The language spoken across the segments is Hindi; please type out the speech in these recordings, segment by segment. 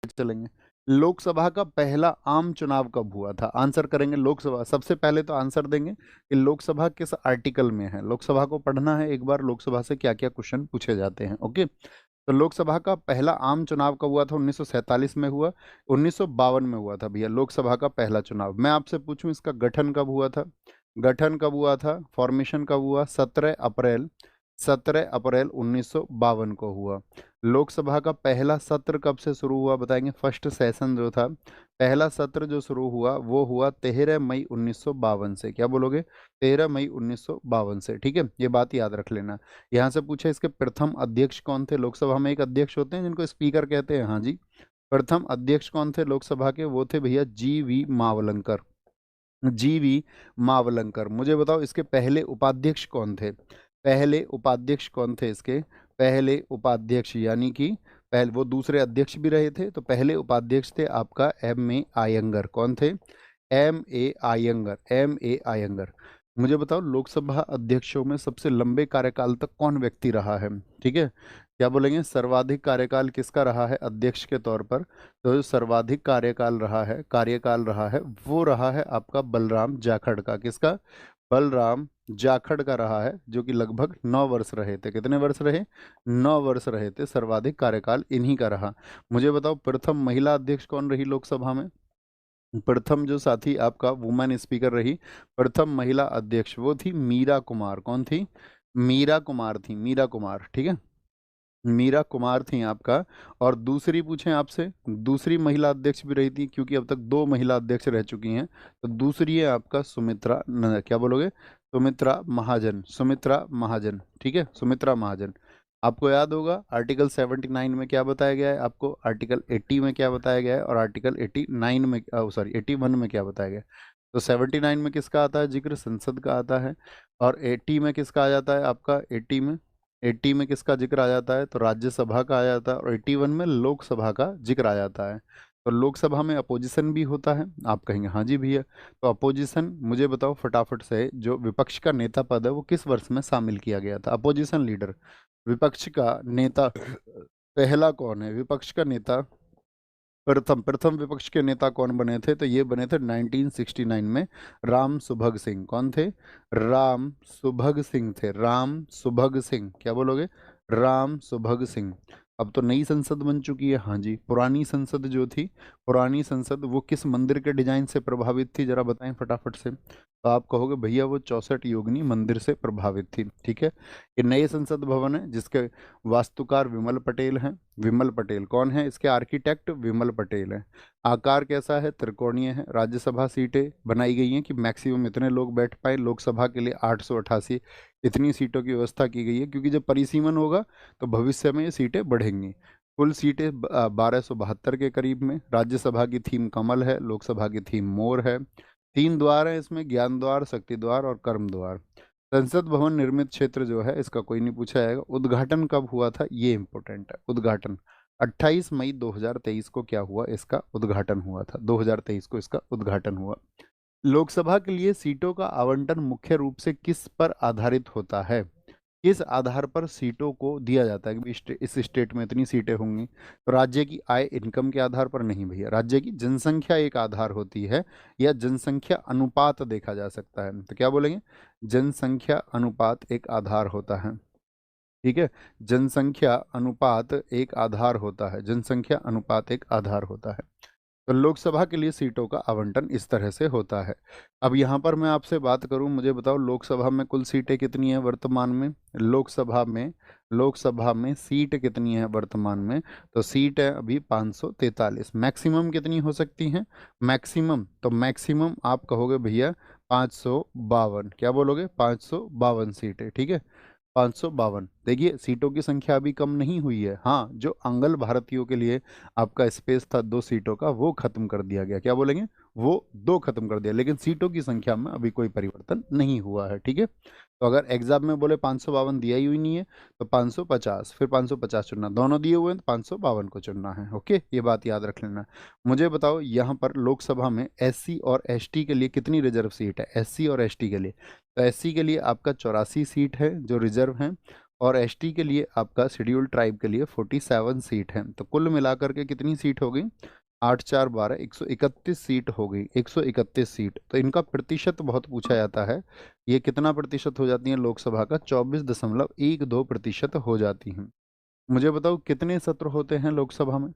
चलेंगे। लोकसभा का पहला आम चुनाव कब हुआ था? आंसर करेंगे लोकसभा। सबसे पहले तो आंसर देंगे कि लोकसभा किस आर्टिकल में है। लोकसभा को पढ़ना है एक बार, लोकसभा से क्या क्या क्वेश्चन पूछे जाते हैं। ओके, तो लोकसभा का पहला आम चुनाव कब हुआ था? 1947 में हुआ। 1952 में हुआ था भैया लोकसभा का पहला चुनाव। मैं आपसे पूछूं इसका गठन कब हुआ था? गठन कब हुआ था, फॉर्मेशन कब हुआ? 17 अप्रैल, 17 अप्रैल 1952 को हुआ। लोकसभा का पहला सत्र कब से शुरू हुआ बताएंगे? फर्स्ट सेशन जो था, पहला सत्र जो शुरू हुआ वो हुआ 13 मई 1952 से। क्या बोलोगे? 13 मई 1952 से। ठीक है, ये बात याद रख लेना। यहाँ से पूछे इसके प्रथम अध्यक्ष कौन थे? लोकसभा में एक अध्यक्ष होते हैं जिनको स्पीकर कहते हैं। हाँ जी, प्रथम अध्यक्ष कौन थे लोकसभा के? वो थे भैया जी.वी. मावलंकर। जी.वी. मावलंकर। मुझे बताओ इसके पहले उपाध्यक्ष कौन थे? पहले उपाध्यक्ष कौन थे इसके? पहले उपाध्यक्ष यानी कि पहले वो दूसरे अध्यक्ष भी रहे थे, तो पहले उपाध्यक्ष थे आपका M.A. आयंगर। कौन थे? M.A. आयंगर, M.A. आयंगर। मुझे बताओ लोकसभा अध्यक्षों में सबसे लंबे कार्यकाल तक कौन व्यक्ति रहा है? ठीक है, क्या बोलेंगे? सर्वाधिक कार्यकाल किसका रहा है अध्यक्ष के तौर पर? तो जो सर्वाधिक कार्यकाल रहा है वो रहा है आपका बलराम जाखड़ का। किसका? बलराम जाखड़ का रहा है, जो कि लगभग 9 वर्ष रहे थे। कितने वर्ष रहे? 9 वर्ष रहे थे। सर्वाधिक कार्यकाल इन्हीं का रहा। मुझे बताओ प्रथम महिला अध्यक्ष कौन रही लोकसभा में? प्रथम जो साथी आपका वुमेन स्पीकर रही, प्रथम महिला अध्यक्ष, वो थी मीरा कुमार। कौन थी? मीरा कुमार थी, मीरा कुमार। ठीक है, मीरा कुमार थी आपका। और दूसरी पूछें आपसे, दूसरी महिला अध्यक्ष भी रही थी, क्योंकि अब तक 2 महिला अध्यक्ष रह चुकी हैं। तो दूसरी है आपका सुमित्रा क्या बोलोगे? सुमित्रा महाजन, सुमित्रा महाजन। ठीक है, सुमित्रा महाजन। आपको याद होगा आर्टिकल 79 में क्या बताया गया है, आपको आर्टिकल 80 में क्या बताया गया है, और आर्टिकल 89 में सॉरी 81 में क्या बताया गया है। तो 79 में किसका आता है जिक्र? संसद का आता है। और 80 में किसका आ जाता है आपका? 80 में किसका जिक्र आ जाता है? तो राज्यसभा का आ जाता है। और 81 में लोकसभा का जिक्र आ जाता है। तो लोकसभा में अपोजिशन भी होता है। आप कहेंगे हाँ जी भैया, तो अपोजिशन मुझे बताओ फटाफट से, जो विपक्ष का नेता पद है वो किस वर्ष में शामिल किया गया था? अपोजिशन लीडर, विपक्ष का नेता पहला कौन है? विपक्ष का नेता प्रथम प्रथम विपक्ष के नेता कौन बने थे? तो ये बने थे 1969 में, राम सुभग सिंह। कौन थे? राम सुभग सिंह थे, राम सुभग सिंह। क्या बोलोगे? राम सुभग सिंह। अब तो नई संसद बन चुकी है। हाँ जी, पुरानी संसद जो थी, पुरानी संसद वो किस मंदिर के डिजाइन से प्रभावित थी, जरा बताएं फटाफट से। तो आप कहोगे भैया वो 64 योगिनी मंदिर से प्रभावित थी। ठीक है, ये नए संसद भवन है जिसके वास्तुकार विमल पटेल हैं। विमल पटेल कौन है इसके? आर्किटेक्ट विमल पटेल हैं। आकार कैसा है? त्रिकोणीय है। राज्यसभा सीटें बनाई गई हैं कि मैक्सिमम इतने लोग बैठ पाए। लोकसभा के लिए 888 इतनी सीटों की व्यवस्था की गई है, क्योंकि जब परिसीमन होगा तो भविष्य में ये सीटें बढ़ेंगी। कुल सीटें 1272 के करीब में। राज्यसभा की थीम कमल है, लोकसभा की थीम मोर है। 3 द्वार हैं इसमें, ज्ञान द्वार, शक्ति द्वार और कर्म द्वार। संसद भवन निर्मित क्षेत्र जो है इसका कोई नहीं पूछा जाएगा। उद्घाटन कब हुआ था, ये इंपॉर्टेंट है। उद्घाटन 28 मई 2023 को क्या हुआ? इसका उद्घाटन हुआ था। 2023 को इसका उद्घाटन हुआ। लोकसभा के लिए सीटों का आवंटन मुख्य रूप से किस पर आधारित होता है? किस आधार पर सीटों को दिया जाता है कि भाई इस स्टेट में इतनी सीटें होंगी? तो राज्य की आय, इनकम के आधार पर नहीं भैया, राज्य की जनसंख्या एक आधार होती है, या जनसंख्या अनुपात देखा जा सकता है। तो क्या बोलेंगे? जनसंख्या अनुपात एक आधार होता है। ठीक है, जनसंख्या अनुपात एक आधार होता है, जनसंख्या अनुपात एक आधार होता है। तो लोकसभा के लिए सीटों का आवंटन इस तरह से होता है। अब यहाँ पर मैं आपसे बात करूँ, मुझे बताओ लोकसभा में कुल सीटें कितनी हैं वर्तमान में? लोकसभा में सीट कितनी है वर्तमान में? तो सीट है अभी 543। मैक्सिमम कितनी हो सकती हैं? मैक्सिमम, तो मैक्सिमम आप कहोगे भैया 552। क्या बोलोगे? 552 सीटें। ठीक है, 552। देखिए सीटों की संख्या अभी कम नहीं हुई है। हाँ, जो अंगल भारतीयों के लिए आपका स्पेस था 2 सीटों का, वो खत्म कर दिया गया। क्या बोलेंगे? वो 2 खत्म कर दिया, लेकिन सीटों की संख्या में अभी कोई परिवर्तन नहीं हुआ है। ठीक है, तो अगर एग्जाम में बोले 552 दिया ही नहीं है तो 550, फिर 550 चुनना। दोनों दिए हुए हैं तो 552 को चुनना है। ओके, ये बात याद रख लेना। मुझे बताओ यहाँ पर लोकसभा में SC और ST के लिए कितनी रिजर्व सीट है? SC और ST के लिए, तो SC के लिए आपका 84 सीट है जो रिजर्व हैं। और एसटी के लिए आपका शेड्यूल ट्राइब के लिए 47 सीट है। तो कुल मिलाकर के कितनी सीट हो गई? 8 4 12 131 सीट हो गई, 131 सीट। तो इनका प्रतिशत बहुत पूछा जाता है, ये कितना प्रतिशत हो जाती है लोकसभा का? 24.12% हो जाती हैं। मुझे बताओ कितने सत्र होते हैं लोकसभा में?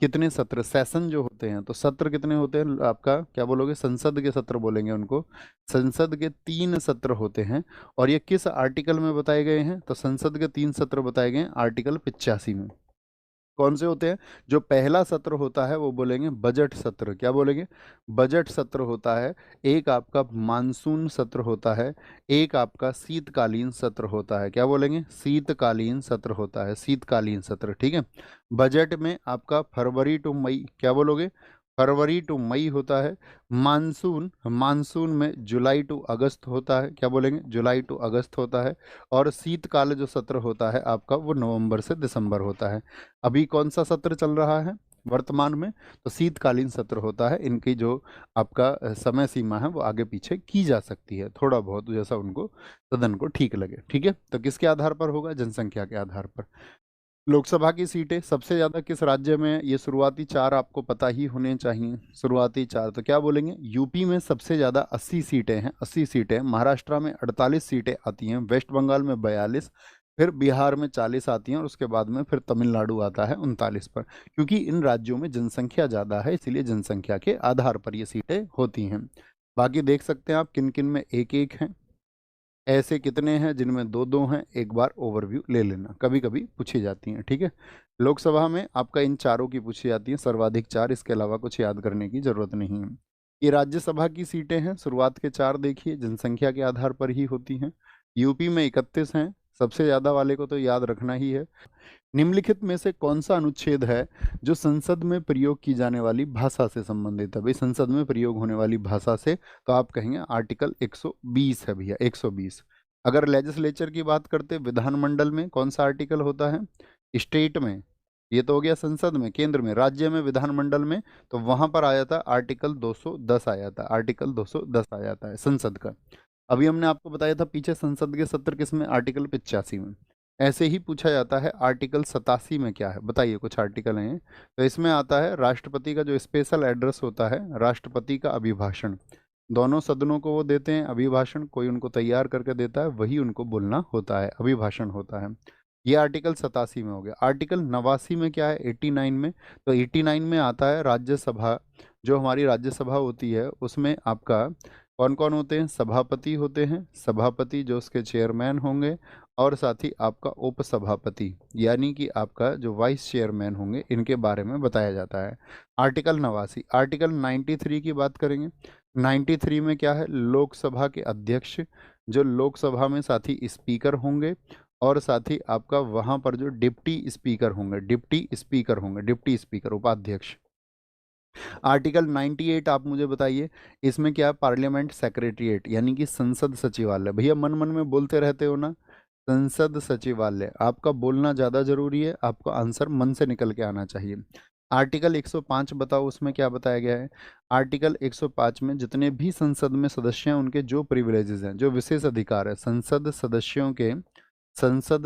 कितने सत्र, सेशन जो होते हैं, तो सत्र कितने होते हैं आपका? क्या बोलोगे? संसद के सत्र बोलेंगे उनको। संसद के 3 सत्र होते हैं। और ये किस आर्टिकल में बताए गए हैं? तो संसद के 3 सत्र बताए गए हैं आर्टिकल 85 में। कौन से होते हैं? जो पहला सत्र होता है वो बोलेंगे बजट सत्र। क्या बोलेंगे? बजट सत्र होता है। एक आपका मानसून सत्र होता है। एक आपका शीतकालीन सत्र होता है। क्या बोलेंगे? शीतकालीन सत्र होता है, शीतकालीन सत्र। ठीक है। बजट में आपका फरवरी टू मई, क्या बोलोगे? फरवरी टू मई होता है। मानसून, मानसून में जुलाई टू अगस्त होता है। क्या बोलेंगे? जुलाई टू अगस्त होता है। और शीतकाल जो सत्र होता है आपका वो नवंबर से दिसंबर होता है। अभी कौन सा सत्र चल रहा है वर्तमान में? तो शीतकालीन सत्र होता है। इनकी जो आपका समय सीमा है वो आगे पीछे की जा सकती है, थोड़ा बहुत जैसा उनको सदन को ठीक लगे। ठीक है। तो किसके आधार पर होगा? जनसंख्या के आधार पर। लोकसभा की सीटें सबसे ज्यादा किस राज्य में? ये शुरुआती 4 आपको पता ही होने चाहिए। शुरुआती 4 तो क्या बोलेंगे? यूपी में सबसे ज्यादा 80 सीटें हैं, 80 सीटें। महाराष्ट्र में 48 सीटें आती हैं। वेस्ट बंगाल में 42, फिर बिहार में 40 आती हैं, और उसके बाद में फिर तमिलनाडु आता है 39 पर। क्योंकि इन राज्यों में जनसंख्या ज़्यादा है, इसीलिए जनसंख्या के आधार पर ये सीटें होती हैं। बाकी देख सकते हैं आप किन किन में एक एक हैं। ऐसे कितने हैं जिनमें दो दो हैं? एक बार ओवरव्यू ले लेना, कभी कभी पूछी जाती हैं। ठीक है। लोकसभा में आपका इन चारों की पूछी जाती है, सर्वाधिक 4, इसके अलावा कुछ याद करने की जरूरत नहीं है। ये राज्यसभा की सीटें हैं। शुरुआत के 4 देखिए, जनसंख्या के आधार पर ही होती हैं। यूपी में 31 हैं, सबसे ज्यादा वाले को तो याद रखना ही है। निम्नलिखित में से कौन सा अनुच्छेद है जो संसद में प्रयोग की जाने वाली भाषा से संबंधित है? भाई संसद में प्रयोग होने वाली भाषा से, तो आप कहेंगे आर्टिकल 120 है भैया, 120। अगर लेजिस्लेचर की बात करते, विधानमंडल में कौन सा आर्टिकल होता है? स्टेट में, ये तो हो गया संसद में, केंद्र में। राज्य में, विधानमंडल में, तो वहां पर आया था आर्टिकल 210 आया था, आर्टिकल 210 आ जाता है संसद का। अभी हमने आपको बताया था पीछे संसद के सत्र किस में? आर्टिकल 85 में। ऐसे ही पूछा जाता है आर्टिकल 87 में क्या है? बताइए, कुछ आर्टिकल हैं। तो इसमें आता है राष्ट्रपति का जो स्पेशल एड्रेस होता है, राष्ट्रपति का अभिभाषण। दोनों सदनों को वो देते हैं अभिभाषण, कोई उनको तैयार करके देता है, वही उनको बोलना होता है, अभिभाषण होता है। ये आर्टिकल 87 में हो गया। आर्टिकल 89 में क्या है? 89 में, तो 89 में आता है राज्यसभा। जो हमारी राज्यसभा होती है उसमें आपका कौन कौन होते हैं? सभापति होते हैं, सभापति जो उसके चेयरमैन होंगे, और साथ ही आपका उपसभापति यानी कि आपका जो वाइस चेयरमैन होंगे, इनके बारे में बताया जाता है। आर्टिकल 89। आर्टिकल 93 की बात करेंगे। 93 में क्या है? लोकसभा के अध्यक्ष, जो लोकसभा में साथ ही स्पीकर होंगे, और साथ ही आपका वहां पर जो डिप्टी स्पीकर होंगे, डिप्टी स्पीकर होंगे, डिप्टी स्पीकर, उपाध्यक्ष। आर्टिकल 98 आप मुझे बताइए, इसमें क्या है? पार्लियामेंट सेक्रेटरिएट यानी कि संसद सचिवालय। भैया मन मन में बोलते रहते हो ना, संसद सचिवालय। आपका बोलना ज़्यादा जरूरी है, आपका आंसर मन से निकल के आना चाहिए। आर्टिकल 105 बताओ, उसमें क्या बताया गया है? आर्टिकल 105 में जितने भी संसद में सदस्य हैं उनके जो प्रिविलेजेस हैं, जो विशेष अधिकार है, संसद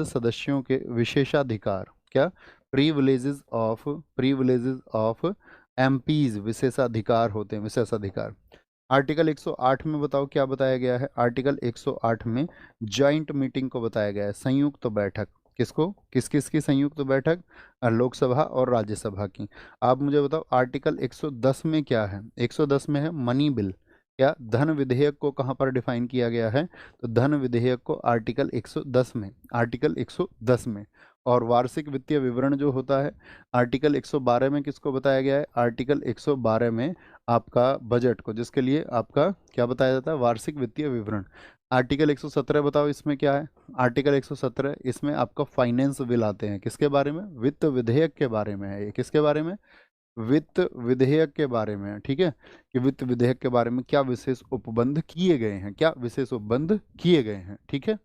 सदस्यों के विशेषाधिकार, क्या? प्रिविलेजेस ऑफ एमपीज, विशेषाधिकार होते हैं, विशेषाधिकार। आर्टिकल 108 में बताओ क्या बताया गया है? आर्टिकल 108 में जॉइंट मीटिंग को बताया गया है, संयुक्त बैठक। किसको? किस किस की संयुक्त बैठक? लोकसभा और राज्यसभा की। आप मुझे बताओ आर्टिकल 110 में क्या है? 110 में है मनी बिल। क्या? धन विधेयक को कहाँ पर डिफाइन किया गया है? तो धन विधेयक को आर्टिकल 110 में, आर्टिकल 110 में। और वार्षिक वित्तीय विवरण जो होता है, आर्टिकल 112 में किसको बताया गया है? आर्टिकल 112 में आपका बजट को, जिसके लिए आपका क्या बताया जाता है? वार्षिक वित्तीय विवरण। आर्टिकल 117 बताओ, इसमें क्या है? आर्टिकल 117, इसमें आपका फाइनेंस बिल आते हैं। किसके बारे में? वित्त विधेयक के बारे में है ये। किसके बारे में? वित्त विधेयक के बारे में है। ठीक है। कि वित्त विधेयक के बारे में क्या विशेष उपबंध किए गए हैं, क्या विशेष उपबंध किए गए हैं। ठीक है।